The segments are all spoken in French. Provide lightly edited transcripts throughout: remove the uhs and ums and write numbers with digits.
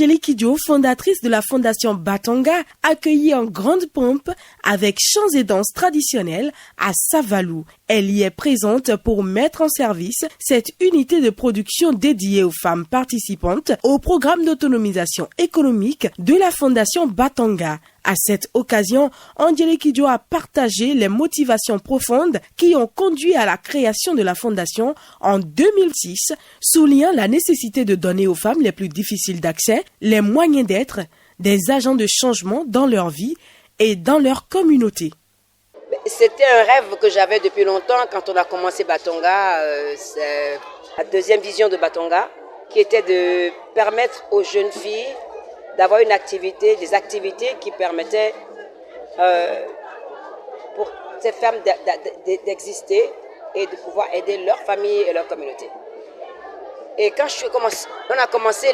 Angélique Kidjo, fondatrice de la Fondation Batanga, accueillie en grande pompe avec chants et danses traditionnels à Savalou. Elle y est présente pour mettre en service cette unité de production dédiée aux femmes participantes au programme d'autonomisation économique de la Fondation Batanga. À cette occasion, Angélique Kidjo a partagé les motivations profondes qui ont conduit à la création de la Fondation en 2006, soulignant la nécessité de donner aux femmes les plus difficiles d'accès les moyens d'être des agents de changement dans leur vie et dans leur communauté. C'était un rêve que j'avais depuis longtemps quand on a commencé Batanga. C'est la deuxième vision de Batanga qui était de permettre aux jeunes filles d'avoir une activité, des activités qui permettaient pour ces femmes d'exister et de pouvoir aider leur famille et leur communauté. Et quand on a commencé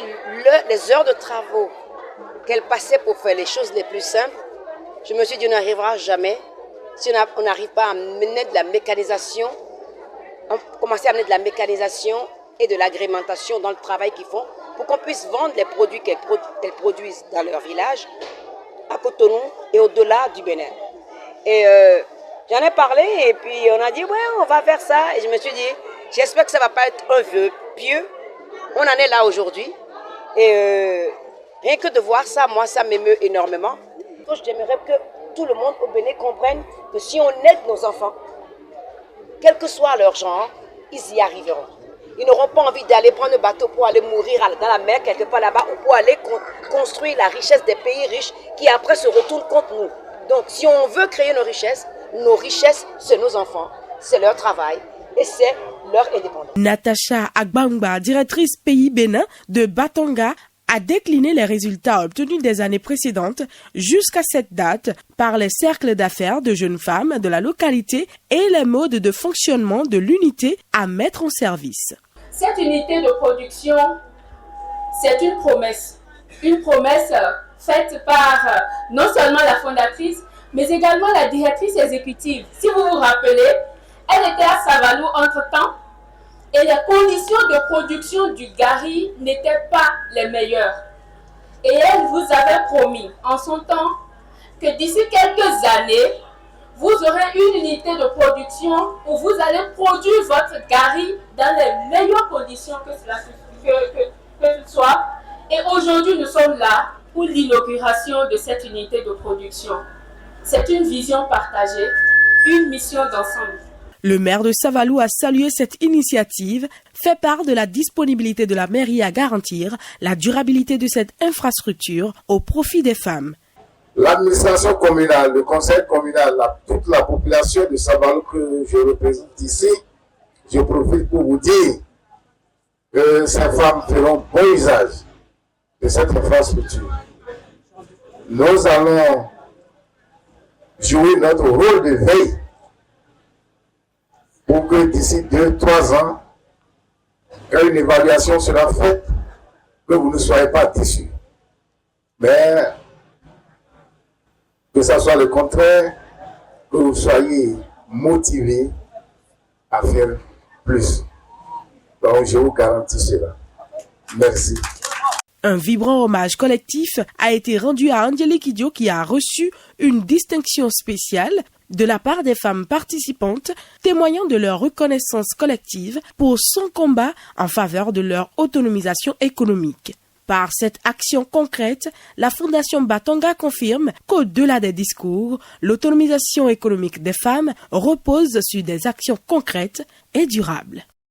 les heures de travaux qu'elles passaient pour faire les choses les plus simples, je me suis dit on n'arrivera jamais si on n'arrive pas à amener de la mécanisation. On commençait à amener de la mécanisation et de l'agrémentation dans le travail qu'ils font pour qu'on puisse vendre les produits qu'elles produisent dans leur village, à Cotonou et au-delà du Bénin. Et j'en ai parlé et puis on a dit ouais, on va faire ça. Et je me suis dit, j'espère que ça ne va pas être un vœu pieux. On en est là aujourd'hui. Et rien que de voir ça, moi, ça m'émeut énormément. J'aimerais que tout le monde au Bénin comprenne que si on aide nos enfants, quel que soit leur genre, ils y arriveront. Ils n'auront pas envie d'aller prendre un bateau pour aller mourir dans la mer quelque part là-bas ou pour aller construire la richesse des pays riches qui après se retournent contre nous. Donc si on veut créer nos richesses, c'est nos enfants, c'est leur travail et c'est leur indépendance. Natacha Agbangba, directrice pays Bénin de Batanga, a décliné les résultats obtenus des années précédentes jusqu'à cette date par les cercles d'affaires de jeunes femmes de la localité et les modes de fonctionnement de l'unité à mettre en service. Cette unité de production, c'est une promesse faite par non seulement la fondatrice, mais également la directrice exécutive. Si vous vous rappelez, elle était à Savalou entre-temps et les conditions de production du gari n'étaient pas les meilleures. Et elle vous avait promis en son temps que d'ici quelques années, vous aurez une unité de production où vous allez produire votre gari dans les meilleures conditions que ce soit. Et aujourd'hui, nous sommes là pour l'inauguration de cette unité de production. C'est une vision partagée, une mission d'ensemble. Le maire de Savalou a salué cette initiative, fait part de la disponibilité de la mairie à garantir la durabilité de cette infrastructure au profit des femmes. L'administration communale, le conseil communal, toute la population de Savalou que je représente ici, je profite pour vous dire que ces femmes feront bon usage de cette infrastructure. Nous allons jouer notre rôle de veille pour que d'ici 2-3 ans, quand une évaluation sera faite, que vous ne soyez pas déçus. Mais que ce soit le contraire, que vous soyez motivés à faire plus. Donc je vous garantis cela. Merci. Un vibrant hommage collectif a été rendu à Angélique Kidjo qui a reçu une distinction spéciale de la part des femmes participantes, témoignant de leur reconnaissance collective pour son combat en faveur de leur autonomisation économique. Par cette action concrète, la Fondation Batanga confirme qu'au-delà des discours, l'autonomisation économique des femmes repose sur des actions concrètes et durables.